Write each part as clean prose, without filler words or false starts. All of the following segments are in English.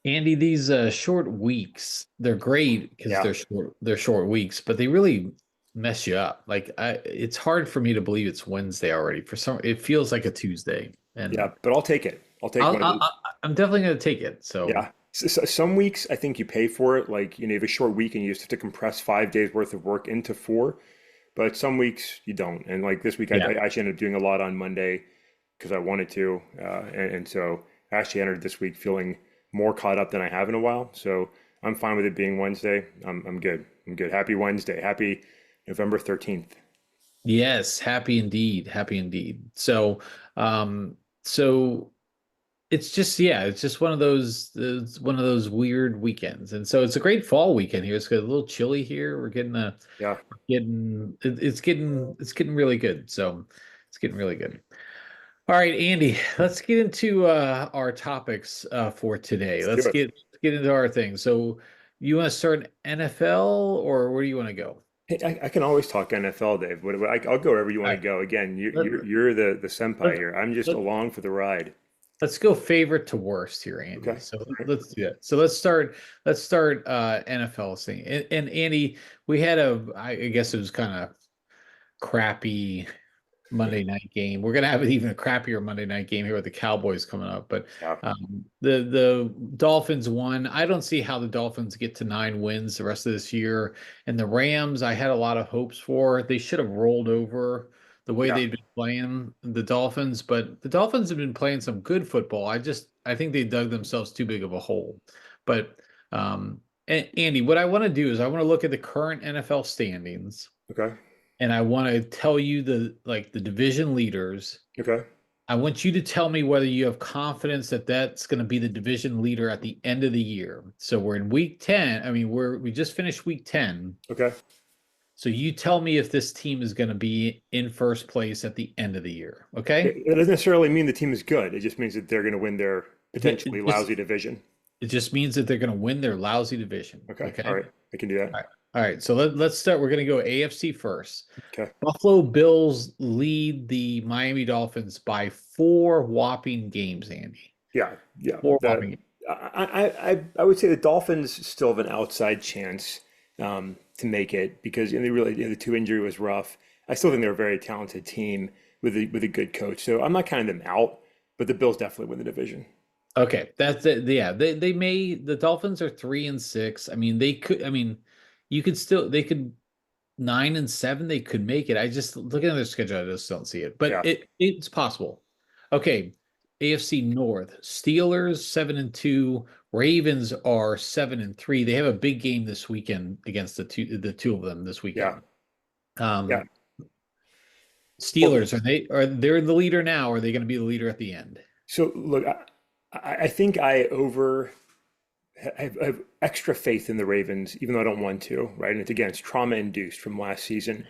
Andy, these short weeks, they're great because Yeah. they're short weeks, but they really mess you up. It's hard for me to believe it's Wednesday already. For some, it feels like a Tuesday, Yeah. and But I'll take it. I'll take I'll, one of I'll these. I'm definitely gonna take it. So Yeah. Some weeks I think you pay for it. Like, you have a short week and you just have to compress 5 days worth of work into four. But some weeks you don't. And like this week, I yeah, actually ended up doing a lot on Monday because I wanted to. And so I actually entered this week feeling more caught up than I have in a while. So I'm fine with it being Wednesday. I'm good. I'm good. Happy Wednesday. Happy November 13th. yes, happy indeed, happy indeed. Um, so it's just one of those it's one of those weird weekends, and so it's a great fall weekend here. It's got a little chilly here. Yeah. It's getting really good. So it's getting really good. All right, Andy, let's get into our topics for today. Let's do it. Let's get into our thing. So you want to start NFL or where do you want to go? Hey, I can always talk NFL, Dave. I'll go wherever you All want to right, go. Again, let, you're the senpai let, here. I'm just let, along for the ride. let's go favorite to worst here, Andy. Okay. So All right. let's do that. So let's start NFL thing. And Andy, we had I guess it was kind of crappy Monday night game. We're gonna have an even a crappier Monday night game here with the Cowboys coming up. But Yeah. the Dolphins won. I don't see how the Dolphins get to 9 wins the rest of this year. And the Rams, I had a lot of hopes for. They should have rolled over the way Yeah. they'd been playing the Dolphins, but the Dolphins have been playing some good football. I think they dug themselves too big of a hole. But Andy, what I want to do is I want to look at the current NFL standings Okay. and I want to tell you the division leaders. Okay. I want you to tell me whether you have confidence that that's going to be the division leader at the end of the year. So we're in week 10. I mean, we just finished week 10. Okay. So you tell me if this team is going to be in first place at the end of the year. Okay? It doesn't necessarily mean the team is good. It just means that they're going to win their potentially It just lousy division. it just means that they're going to win their lousy division. Okay. All Okay? right. I can do that. All right. All right. So let's start. We're going to go AFC first. Okay. Buffalo Bills lead the Miami Dolphins by four whopping games, Andy. Yeah. Yeah. Four The whopping games. I would say the Dolphins still have an outside chance to make it because they really the two injury was rough. I still think they're a very talented team with a good coach. So I'm not counting them out, but the Bills definitely win the division. Okay, that's it. Yeah, the Dolphins are 3-6. I mean, you could still they could 9-7. They could make it. I just looking at their schedule, I just don't see it, but Yeah. it's possible. Okay, AFC North, Steelers 7-2. Ravens are 7-3. They have a big game this weekend against the two of them this Yeah. weekend. Yeah. Um, Well, Steelers are they're the leader now? Or are they going to be the leader at the end? so look, I think I have extra faith in the Ravens, even though I don't want to, right? And it's trauma induced from last season.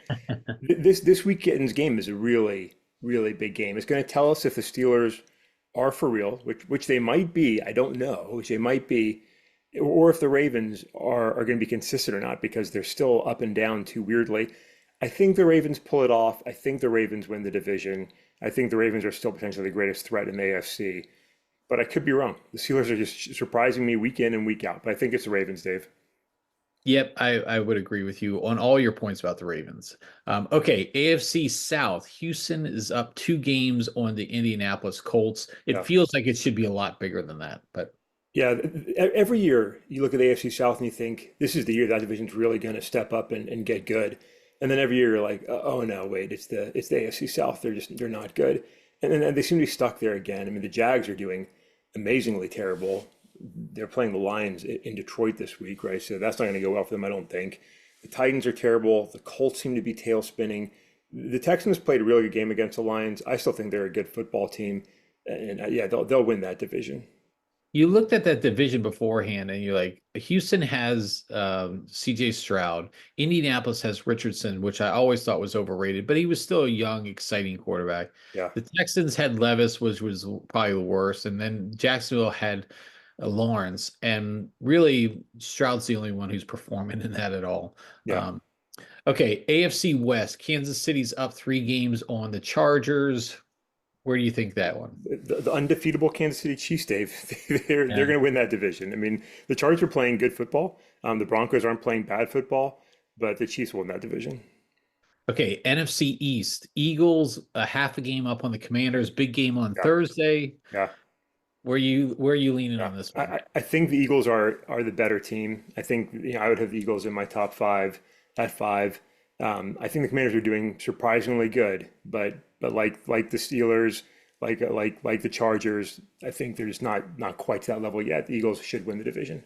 This weekend's game is a really big game. It's going to tell us if the Steelers are for real, which they might be. I don't know, which they might be, or if the Ravens are going to be consistent or not because they're still up and down too weirdly. I think the Ravens pull it off. I think the Ravens win the division. I think the Ravens are still potentially the greatest threat in the AFC, but I could be wrong. The Steelers are just surprising me week in and week out. But I think it's the Ravens, Dave. Yep, I would agree with you on all your points about the Ravens. Okay, AFC South. Houston is up 2 games on the Indianapolis Colts. It Yeah. feels like it should be a lot bigger than that, but Yeah, every year you look at the AFC South and you think this is the year that division's really going to step up and get good. And then every year you're like, oh no, wait, it's the AFC South. They're not good. And then they seem to be stuck there again. I mean, the Jags are doing amazingly terrible. They're playing the Lions in Detroit this week, right? So that's not going to go well for them, I don't think. The Titans are terrible. The Colts seem to be tail spinning. The Texans played a really good game against the Lions. I still think they're a good football team, and yeah, they'll win that division. you looked at that division beforehand and you're like, Houston has CJ Stroud. Indianapolis has Richardson, which I always thought was overrated, but he was still a young, exciting quarterback. Yeah, The Texans had Levis, which was probably the worst, and then Jacksonville had Lawrence, and really Stroud's the only one who's performing in that at all. yeah. Um, okay, AFC West, Kansas City's up 3 games on the Chargers. Where do you think that one? The undefeatable Kansas City Chiefs, Dave. They're Yeah. going to win that division. I mean, the Chargers are playing good football. The Broncos aren't playing bad football, but the Chiefs will win that division. Okay, NFC East. Eagles a half a game up on the Commanders. Big game on Yeah, Thursday. yeah, Where are you leaning yeah. on this I, one? I I think the Eagles are the better team. I think I would have the Eagles in my top five at five. I think the Commanders are doing surprisingly good, but like the Steelers, like the Chargers, I think they're just not quite to that level yet. The Eagles should win the division.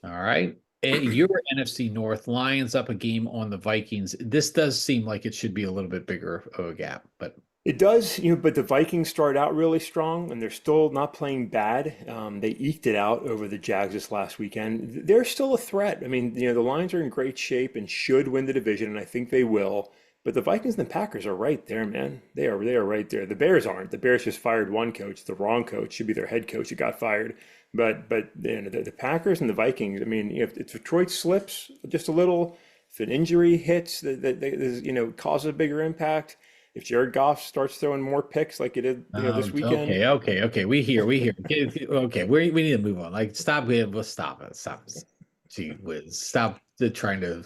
All right. Your NFC North Lions up a game on the Vikings. This does seem like it should be a little bit bigger of a gap, but It does, but the Vikings start out really strong and they're still not playing bad. They eked it out over the Jags this last weekend. They're still a threat. I mean, the Lions are in great shape and should win the division, and I think they will. But the Vikings and the Packers are right there, man. They are right there. The Bears aren't. The Bears just fired one coach, the wrong coach, should be their head coach who got fired. But the Packers and the Vikings. I mean, if Detroit slips just a little, if an injury hits that causes a bigger impact, if Jared Goff starts throwing more picks like he did, this weekend. okay. We hear. Okay, we need to move on. Like, stop it. Let's stop it. Stop. Gee whiz. Stop trying to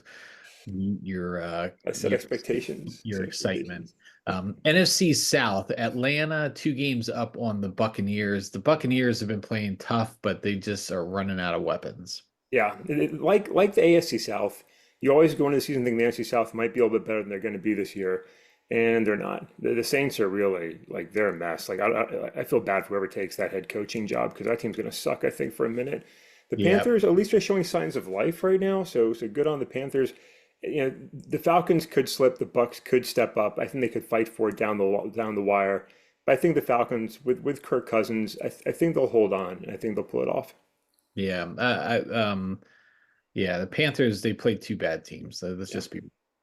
mute I set expectations. your Set excitement. expectations. NFC South, Atlanta, 2 games up on the Buccaneers. The Buccaneers have been playing tough, but they just are running out of weapons. Yeah, like the AFC South, you always go into the season thinking the AFC South might be a little bit better than they're going to be this year, and they're not. The Saints are really like they're a mess. Like I feel bad for whoever takes that head coaching job because that team's going to suck, I think, for a minute. The Yeah. Panthers, at least, are showing signs of life right now, so good on the Panthers. The Falcons could slip, the Bucks could step up. I think they could fight for it down the wire. But I think the Falcons with Kirk Cousins, I think they'll hold on, and I think they'll pull it off. Yeah. Yeah, the Panthers, they played two bad teams. So let's Yeah. just be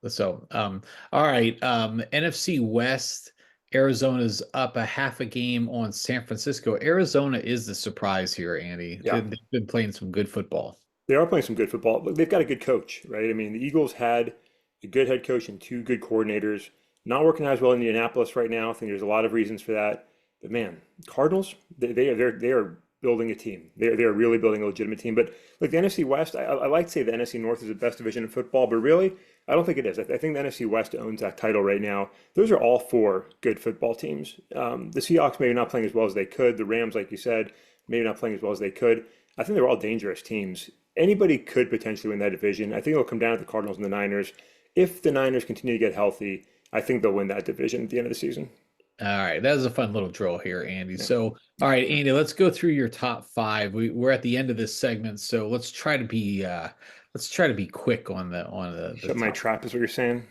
so all right. NFC West, Arizona's up a half a game on San Francisco. Arizona is the surprise here, Andy. Yeah. They've been playing some good football. They are playing some good football. They've got a good coach, right? I mean, the Eagles had a good head coach and two good coordinators. Not working out as well in Indianapolis right now. I think there's a lot of reasons for that. But man, Cardinals, they are building a team. They are really building a legitimate team. But like the NFC West, I like to say the NFC North is the best division in football, but really, I don't think it is. I think the NFC West owns that title right now. Those are all four good football teams. The Seahawks maybe not playing as well as they could. The Rams, like you said, maybe not playing as well as they could. I think they're all dangerous teams. Anybody could potentially win that division. I think it'll come down to the Cardinals and the Niners. If the Niners continue to get healthy, I think they'll win that division at the end of the season. All right, that was a fun little drill here, Andy. Yeah. So, all right, Andy, let's go through your top five. We're at the end of this segment, so let's try to be quick on the Shut my top. trap is what you're saying.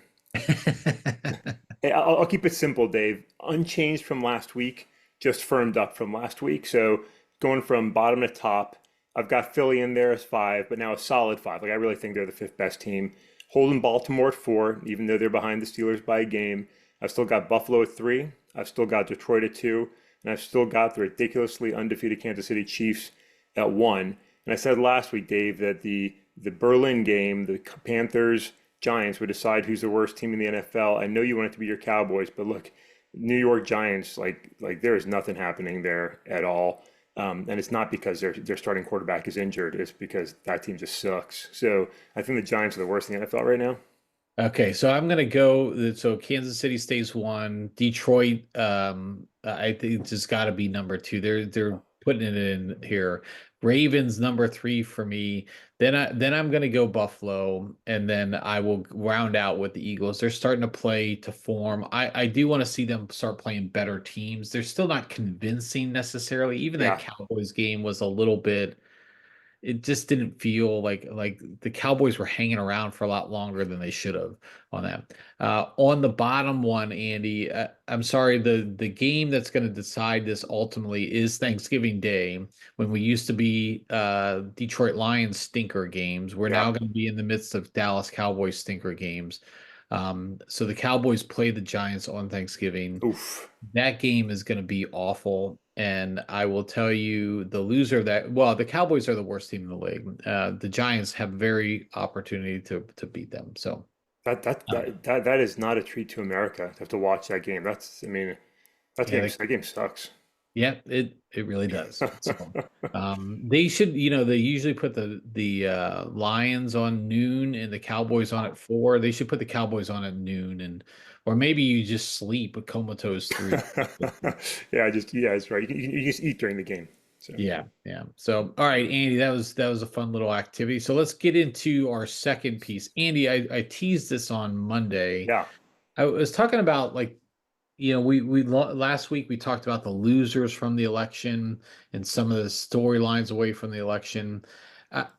Hey, I'll keep it simple, Dave. Unchanged from last week, just firmed up from last week. So going from bottom to top, I've got Philly in there as five, but now a solid five. Like I really think they're the fifth best team. Holding Baltimore at four, even though they're behind the Steelers by a game. I've still got Buffalo at three. I've still got Detroit at two, and I've still got the ridiculously undefeated Kansas City Chiefs at one. And I said last week, Dave, that the Berlin game, the Panthers Giants would decide who's the worst team in the NFL. I know you want it to be your Cowboys, but look, New York Giants, like there is nothing happening there at all. And it's not because their starting quarterback is injured. It's because that team just sucks. So I think the Giants are the worst in the NFL right now. Okay, so I'm gonna go. So Kansas City stays one. Detroit, I think it's just got to be number two. They're putting it in here. Ravens number three for me. Then I'm gonna go Buffalo, and then I will round out with the Eagles. They're starting to play to form. I do want to see them start playing better teams. They're still not convincing necessarily. Even that Yeah, Cowboys game was a little bit, it just didn't feel like the Cowboys were hanging around for a lot longer than they should have on that. On the bottom one, Andy, I'm sorry, the game that's going to decide this ultimately is Thanksgiving Day, when we used to be Detroit Lions stinker games. We're yeah. now going to be in the midst of Dallas Cowboys stinker games. So the Cowboys play the Giants on Thanksgiving. Oof. That game is going to be awful. And I will tell you, the loser of that, well, the Cowboys are the worst team in the league. The Giants have very opportunity to beat them. So, That uh, that that that is not a treat to America to have to watch that game. I mean, Yeah, That game sucks. yeah, it really does. So, they should, they usually put the Lions on noon and the Cowboys on at 4. They should put the Cowboys on at noon, and or maybe you just sleep a comatose through. Yeah, it's right. You just eat during the game. So Yeah, yeah. So, all right, Andy, that was a fun little activity. So let's get into our second piece. Andy, I teased this on Monday. yeah, I was talking about like, last week we talked about the losers from the election and some of the storylines away from the election.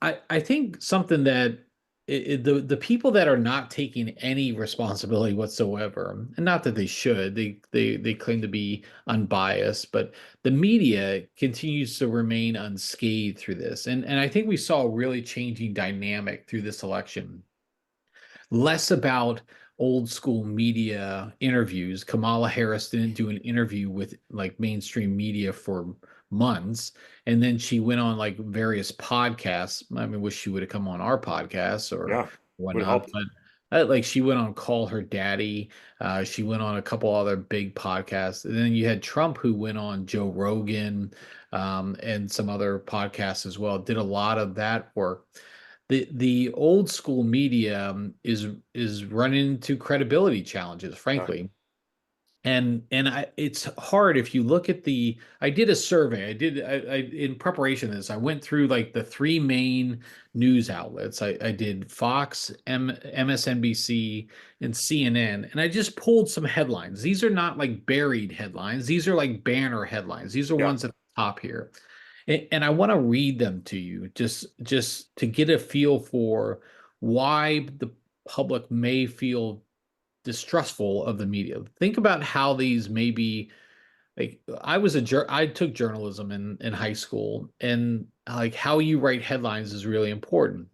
I think something that the people that are not taking any responsibility whatsoever, and not that they should, they claim to be unbiased, but the media continues to remain unscathed through this, and I think we saw a really changing dynamic through this election, less about old school media interviews. Kamala Harris didn't do an interview with like mainstream media for months. And then she went on like various podcasts. I mean, wish she would have come on our podcast or yeah, would have whatnot, helped. but like she went on Call Her Daddy. She went on a couple other big podcasts. And then you had Trump who went on Joe Rogan, and some other podcasts as well. Did a lot of that work. The old school media, is running into credibility challenges, Yeah, frankly. It's hard if you look at I did a survey. I in preparation of this, I went through like the three main news outlets. I did Fox, MSNBC, and CNN, and I just pulled some headlines. These are not like buried headlines. These are like banner headlines. These are yeah, ones at the top here. And I want to read them to you just to get a feel for why the public may feel distrustful of the media. Think about how these may be like I took journalism in high school, and like how you write headlines is really important,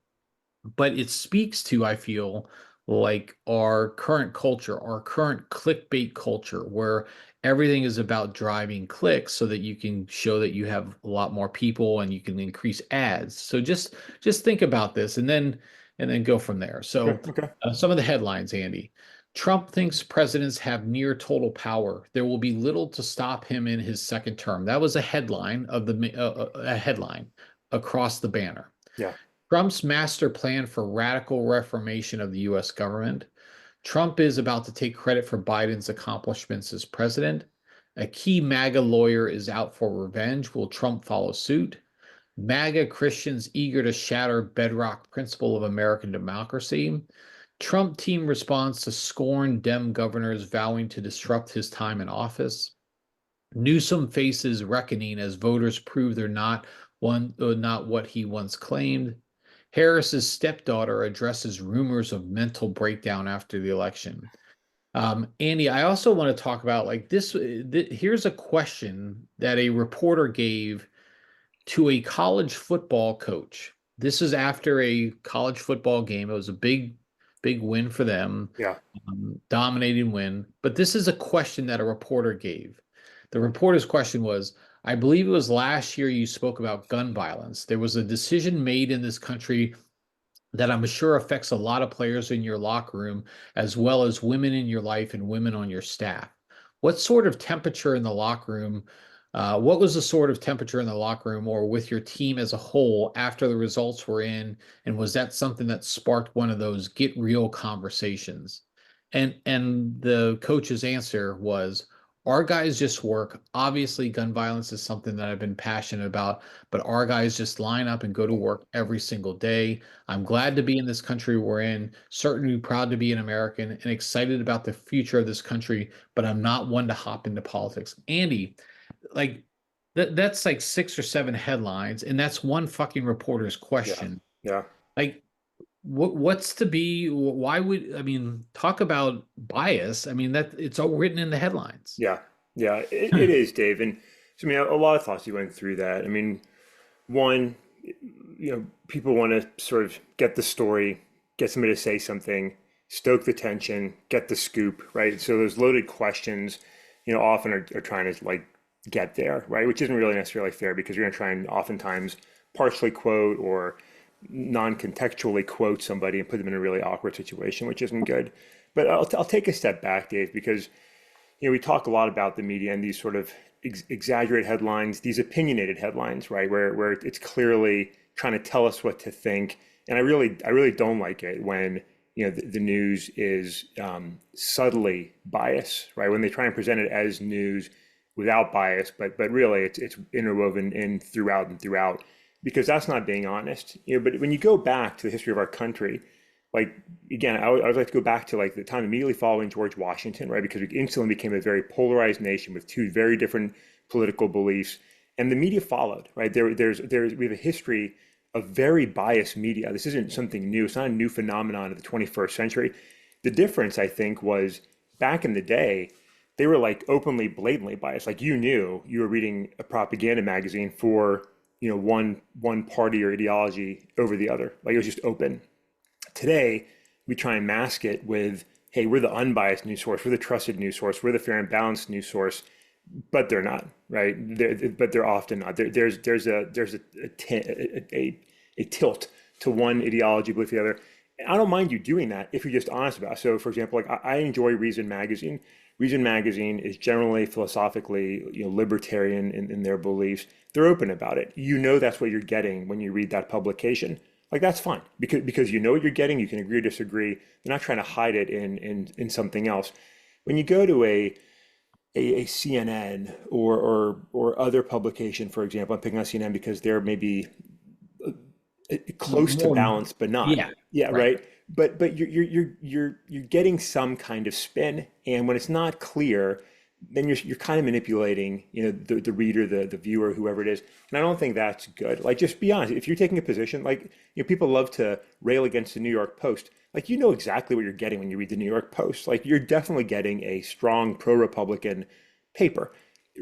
but it speaks to, I feel, like our current culture, our current clickbait culture, where everything is about driving clicks so that you can show that you have a lot more people and you can increase ads. So just think about this, and then go from there. okay, So okay, some of the headlines, Andy. Trump thinks presidents have near total power. There will be little to stop him in his second term. That was a headline of a headline across the banner. yeah, Trump's master plan for radical reformation of the US government. Trump is about to take credit for Biden's accomplishments as president. A key MAGA lawyer is out for revenge. Will Trump follow suit? MAGA Christians eager to shatter bedrock principle of American democracy. Trump team responds to scorn Dem governors vowing to disrupt his time in office. Newsom faces reckoning as voters prove they're not what he once claimed. Harris's stepdaughter addresses rumors of mental breakdown after the election. Andy, I also want to talk about like this. Here's a question that a reporter gave to a college football coach. This is after a college football game. It was a big win for them, yeah. dominating win. But this is a question that a reporter gave. The reporter's question was, I believe it was last year you spoke about gun violence. There was a decision made in this country that I'm sure affects a lot of players in your locker room, as well as women in your life and women on your staff. What sort of temperature in the locker room? What was the sort of temperature in the locker room or with your team as a whole after the results were in? And was that something that sparked one of those get real conversations? And the coach's answer was, our guys just work. Obviously, gun violence is something that I've been passionate about, but our guys just line up and go to work every single day. I'm glad to be in this country we're in, certainly proud to be an American and excited about the future of this country, but I'm not one to hop into politics. Andy, like that's like six or seven headlines, and that's one fucking reporter's Yeah, question. yeah, Like, what's to be? Why would I mean talk about bias? I mean that it's all written in the headlines. yeah, yeah. It is, Dave. And so, I mean, a lot of thoughts you went through that. I mean, one, people want to sort of get the story, get somebody to say something, stoke the tension, get the scoop, right? So those loaded questions, often are trying to like get there, right? Which isn't really necessarily fair because you're going to try and oftentimes partially quote or non-contextually quote somebody and put them in a really awkward situation, which isn't good. But I'll take a step back, Dave, because we talk a lot about the media and these sort of exaggerated headlines, these opinionated headlines, right? Where it's clearly trying to tell us what to think. And I really don't like it when, the news is subtly biased, right? When they try and present it as news without bias, but really it's interwoven in throughout and throughout, because that's not being honest. But when you go back to the history of our country, like again, I would like to go back to like the time immediately following George Washington, right? Because we instantly became a very polarized nation with two very different political beliefs, and the media followed, right? We have a history of very biased media. This isn't something new. It's not a new phenomenon of the 21st century. The difference, I think, was back in the day, they were like openly, blatantly biased. Like you knew you were reading a propaganda magazine for, one party or ideology over the other. Like it was just open. Today, we try and mask it with, hey, we're the unbiased news source, we're the trusted news source, we're the fair and balanced news source, but they're not, right? But they're often not. There's a tilt to one ideology belief the other. And I don't mind you doing that if you're just honest about it. So, for example, like I enjoy Reason Magazine. Reason Magazine is generally philosophically, libertarian in their beliefs. They're open about it. That's what you're getting when you read that publication. Like that's fine because you know what you're getting. You can agree or disagree. They're not trying to hide it in something else. When you go to a CNN or other publication, for example, I'm picking on CNN because they're maybe close to More, balance, but not. yeah, Yeah, right. right. But you're getting some kind of spin, and when it's not clear, then you're kind of manipulating, the reader, the viewer, whoever it is. And I don't think that's good. Like, just be honest. If you're taking a position, like, people love to rail against the New York Post. Like, exactly what you're getting when you read the New York Post. Like, you're definitely getting a strong pro-Republican paper.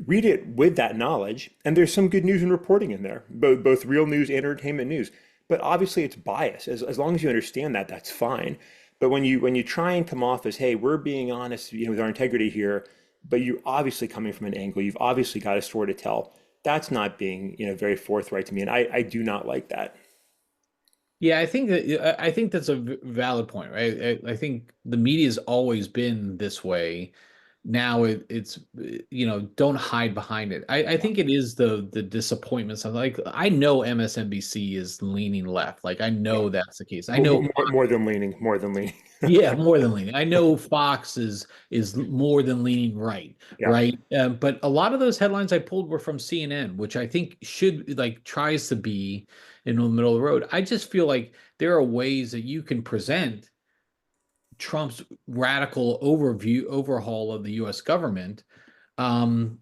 Read it with that knowledge, and there's some good news and reporting in there, both real news and entertainment news. But obviously, it's bias. As long as you understand that, that's fine. But when you try and come off as, hey, we're being honest, with our integrity here, but you're obviously coming from an angle, you've obviously got a story to tell. That's not being, very forthright to me, and I do not like that. Yeah, I think that's a valid point, right? I think the media's always been this way. Now it's don't hide behind it. I Yeah. think it is the disappointments. Like I know MSNBC is leaning left. Like I Yeah. know that's the case. I More, know more, more than leaning, more than leaning. yeah, more than leaning. I know Fox is more than leaning right, Yeah. right? But a lot of those headlines I pulled were from CNN, which I think should like tries to be in the middle of the road. I just feel like there are ways that you can present Trump's radical overhaul of the U.S. government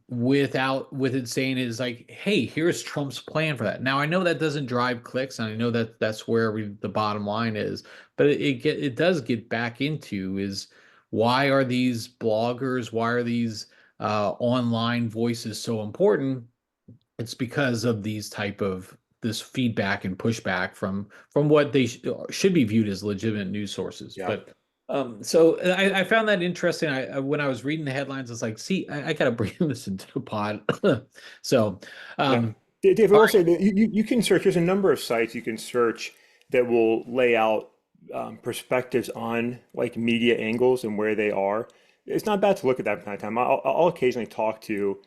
without with it saying is like, hey, here's Trump's plan for that. Now I know that doesn't drive clicks, and I know that that's where the bottom line is, but it does get back into is why are these bloggers, why are these online voices so important? It's because of these type of this feedback and pushback from what they should be viewed as legitimate news sources. Yeah. But so I found that interesting. When I was reading the headlines, I was like, see, I got to bring this into the pod. So, Yeah. um, Dave, I all will right, say that you can search, there's a number of sites you can search that will lay out perspectives on like media angles and where they are. It's not bad to look at that from time to time. I'll occasionally talk to,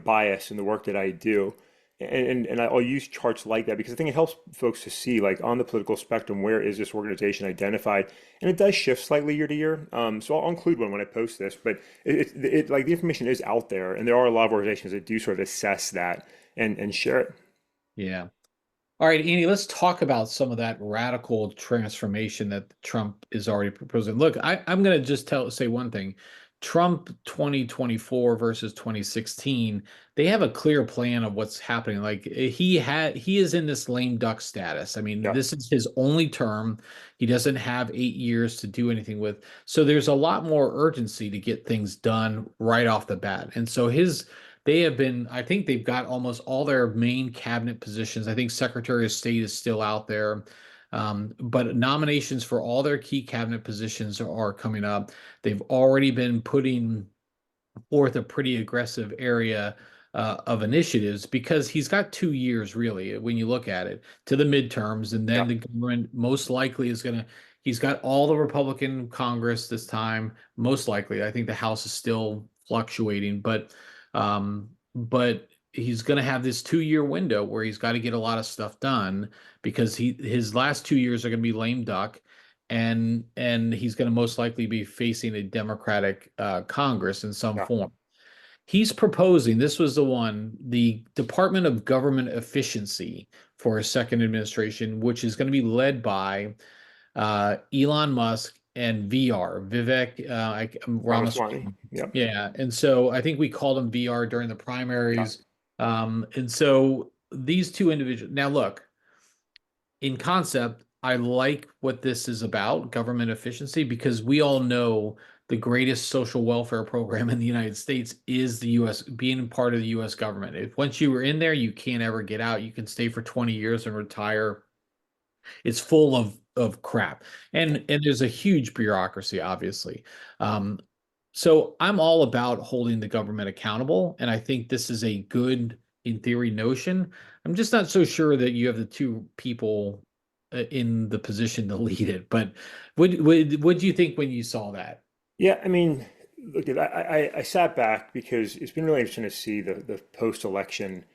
bias in the work that I do. And I'll use charts like that because I think it helps folks to see like on the political spectrum, where is this organization identified? And it does shift slightly year to year. So I'll include one when I post this, but like the information is out there, and there are a lot of organizations that do sort of assess that and share it. yeah. All right, Andy, let's talk about some of that radical transformation that Trump is already proposing. Look, I'm going to just say one thing. Trump 2024 versus 2016, they have a clear plan of what's happening. Like he is in this lame duck status. I mean, Yeah. this is his only term. He doesn't have 8 years to do anything with. So there's a lot more urgency to get things done right off the bat. And so they have been, I think they've got almost all their main cabinet positions. I think Secretary of State is still out there. But nominations for all their key cabinet positions are coming up. They've already been putting forth a pretty aggressive area of initiatives because he's got 2 years, really, when you look at it, to the midterms. And then Yeah. the government most likely is he's got all the Republican Congress this time. Most likely, I think the House is still fluctuating, but he's going to have this 2 year window where he's got to get a lot of stuff done because his last 2 years are going to be lame duck, and he's going to most likely be facing a Democratic Congress in some Yeah. form. He's proposing, this was the one, the Department of Government Efficiency for a second administration, which is going to be led by Elon Musk and Vivek Ramaswamy. Ramaswamy. Yep. Yeah, and so I think we called him VR during the Yeah. primaries. And so these two individuals. Now, look, in concept, I like what this is about, government efficiency, because we all know the greatest social welfare program in the United States is the US, being part of the US government. If once you were in there, you can't ever get out. You can stay for 20 years and retire. It's full of crap. And there's a huge bureaucracy, obviously. Um, so I'm all about holding the government accountable, and I think this is a good, in theory, notion. I'm just not so sure that you have the two people in the position to lead it. But what do you think when you saw that? Yeah, I mean, look, I sat back because it's been really interesting to see the post-election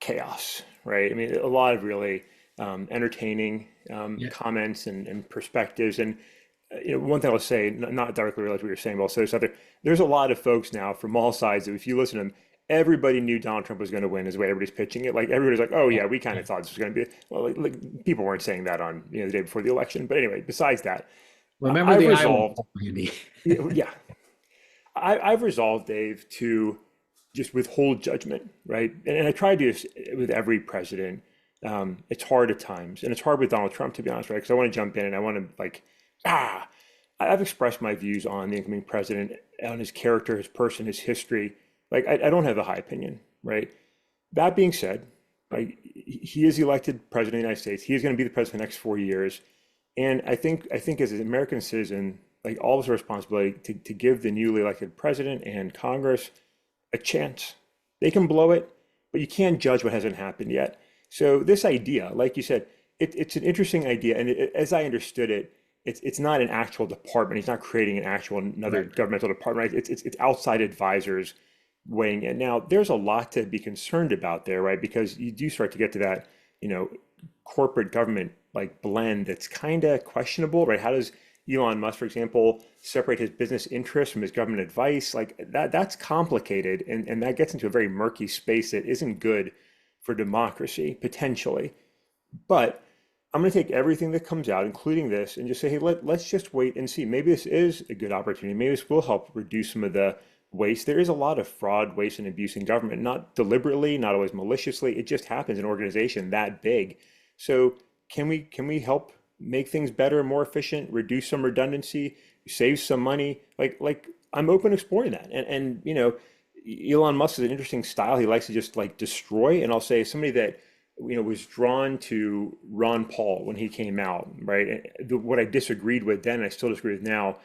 chaos, right? I mean, a lot of really entertaining Yeah. comments and perspectives. And one thing I'll say, not directly related to what you're saying, but I'll say this other. There's a lot of folks now from all sides that if you listen to them, everybody knew Donald Trump was going to win, is the way everybody's pitching it. Like everybody's like, oh yeah, we kind Yeah. of thought this was going to be. Well, like, people weren't saying that on the day before the election. But anyway, besides that, Remember I've the Iowa resolved. poll, Andy? Yeah, I've resolved, Dave, to just withhold judgment, right? And I try to do this with every president. It's hard at times, and it's hard with Donald Trump, to be honest, right? Because I want to jump in and I want to like, ah, I've expressed my views on the incoming president, on his character, his person, his history. Like, I don't have a high opinion, right? That being said, like, he is elected president of the United States. He is going to be the president for the next 4 years. And I think as an American citizen, like all of us have a responsibility to give the newly elected president and Congress a chance. They can blow it, but you can't judge what hasn't happened yet. So this idea, like you said, it's an interesting idea, and as I understood it, it's not an actual department. He's not creating an actual another Right. governmental department, right? It's outside advisors weighing in. Now, there's a lot to be concerned about there, right? Because you do start to get to that, you know, corporate government like blend that's kind of questionable, right? How does Elon Musk, for example, separate his business interests from his government advice? Like that's complicated, and that gets into a very murky space that isn't good for democracy, potentially. But I'm going to take everything that comes out, including this, and just say, hey, let's just wait and see. Maybe this is a good opportunity. Maybe this will help reduce some of the waste. There is a lot of fraud, waste, and abuse in government, not deliberately, not always maliciously. It just happens in an organization that big. So can we help make things better, more efficient, reduce some redundancy, save some money? Like I'm open to exploring that. And Elon Musk is an interesting style. He likes to just like destroy. And I'll say somebody that was drawn to Ron Paul when he came out, right? What I disagreed with then, I still disagree with now.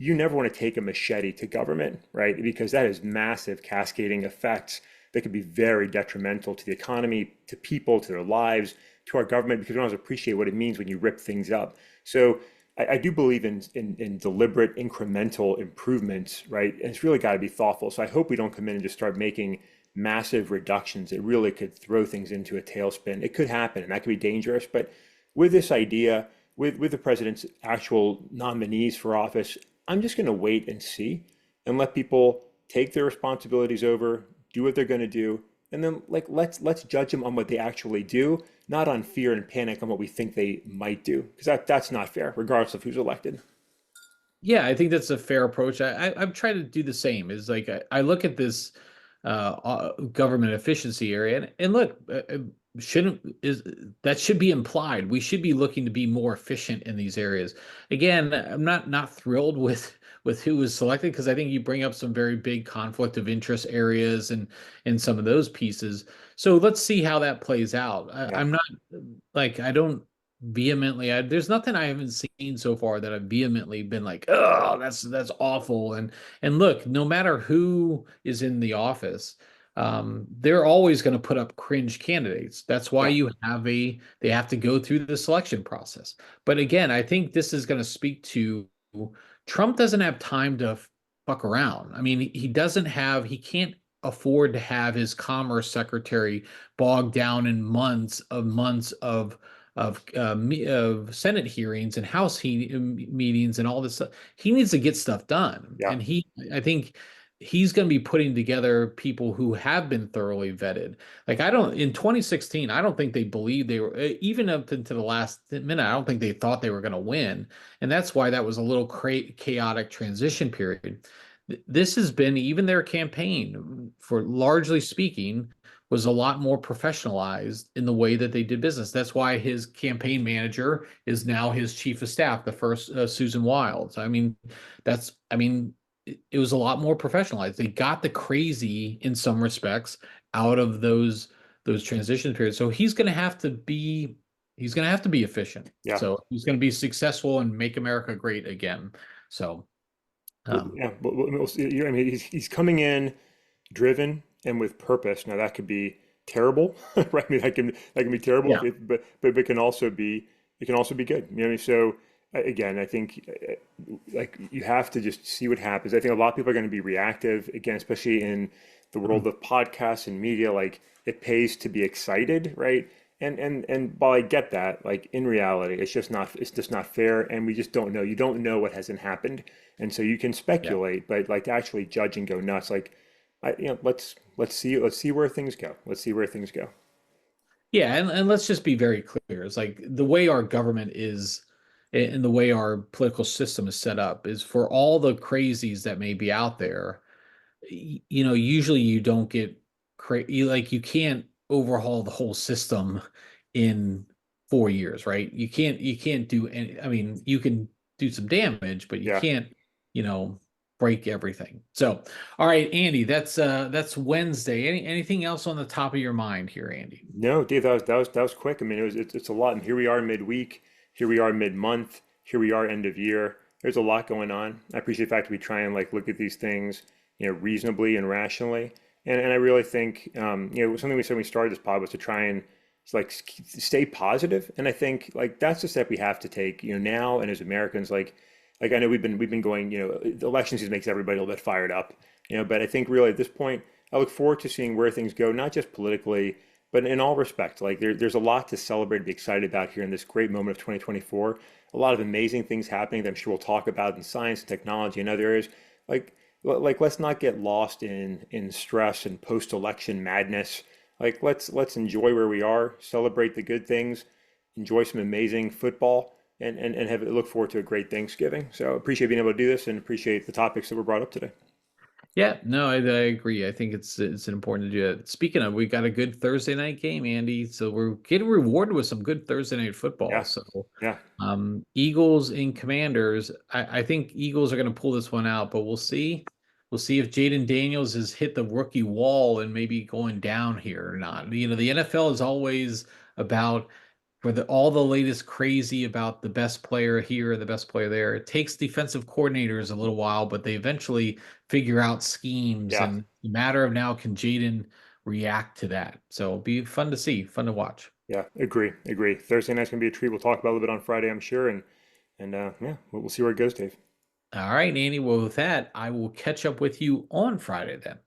You never want to take a machete to government, right? Because that has massive cascading effects that could be very detrimental to the economy, to people, to their lives, to our government, because we don't always appreciate what it means when you rip things up. So I do believe in deliberate incremental improvements, right? And it's really got to be thoughtful. So I hope we don't come in and just start making massive reductions. It really could throw things into a tailspin. It could happen, and that could be dangerous. But with this idea, with the president's actual nominees for office, I'm just going to wait and see and let people take their responsibilities over, do what they're going to do, and then like let's judge them on what they actually do, not on fear and panic on what we think they might do, because that's not fair, regardless of who's elected. Yeah, I think that's a fair approach. I'm trying to do the same. Is like I look at this government efficiency area, and look, shouldn't is that should be implied. We should be looking to be more efficient in these areas. Again, I'm not thrilled with who was selected because I think you bring up some very big conflict of interest areas and some of those pieces. So let's see how that plays out. Yeah. I'm not like I don't vehemently there's nothing I haven't seen so far that I've vehemently been like, oh, that's awful. And look, no matter who is in the office, they're always going to put up cringe candidates. That's why Yeah. they have to go through the selection process. But again, I think this is going to speak to Trump doesn't have time to fuck around. I mean, he can't afford to have his commerce secretary bogged down in months of Senate hearings and meetings and all this stuff. He needs to get stuff done, Yeah, and I think he's going to be putting together people who have been thoroughly vetted. Like in 2016, I don't think they believed they were even up into the last minute. I don't think they thought they were going to win, and that's why that was a little chaotic transition period. This has been even their campaign, for largely speaking, was a lot more professionalized in the way that they did business. That's why his campaign manager is now his chief of staff, the first Susan Wiles. I mean, it was a lot more professionalized. They got the crazy in some respects out of those transition periods. So he's going to have to be efficient. yeah. So he's going to be successful and make America great again. So um, Yeah, but we'll see. I mean, he's coming in driven and with purpose. Now that could be terrible, right? I mean, that can be terrible, yeah, but it can also be good. You know what I mean? So again, I think like you have to just see what happens. I think a lot of people are going to be reactive again, especially in the world of podcasts and media. Like it pays to be excited, right? And while I get that, like in reality, it's just not fair, and we just don't know. You don't know what hasn't happened, and so you can yeah. speculate, but like to actually judge and go nuts, like let's see where things go. Let's see where things go. Yeah, and let's just be very clear. It's like the way our government is and the way our political system is set up is for all the crazies that may be out there, usually you don't get you can't overhaul the whole system in 4 years, right? You can't do any, I mean, you can do some damage, but you Yeah. can't, you know, break everything. So, all right, Andy, that's Wednesday. Anything else on the top of your mind here, Andy? No, Dave, that was quick. I mean, it's a lot, and here we are midweek, here we are mid-month, here we are end of year. There's a lot going on. I appreciate the fact that we try and like look at these things, reasonably and rationally. And I really think, something we said when we started this pod was to try and like stay positive. And I think like that's the step we have to take, now and as Americans, like I know we've been going, the election season makes everybody a little bit fired up, but I think really at this point, I look forward to seeing where things go, not just politically but in all respects, like there's a lot to celebrate and be excited about here in this great moment of 2024. A lot of amazing things happening that I'm sure we'll talk about in science and technology and other areas. Like, like let's not get lost in stress and post-election madness. Like let's enjoy where we are, celebrate the good things, enjoy some amazing football, and have look forward to a great Thanksgiving. So appreciate being able to do this and appreciate the topics that were brought up today. Yeah, no, I agree. I think it's important to do it. Speaking of, we got a good Thursday night game, Andy. So we're getting rewarded with some good Thursday night football. Yeah, So yeah, Eagles and Commanders. I think Eagles are going to pull this one out, but we'll see. We'll see if Jaden Daniels has hit the rookie wall and maybe going down here or not. The NFL is always about for all the latest crazy about the best player here, the best player there. It takes defensive coordinators a little while, but they eventually figure out schemes. yeah, And the matter of now, can Jaden react to that? So it'll be fun to see, fun to watch. yeah. Agree. Thursday night's gonna be a treat. We'll talk about it a little bit on Friday, I'm sure, and yeah, we'll see where it goes, Dave. All right, Andy. Well, with that, I will catch up with you on Friday then.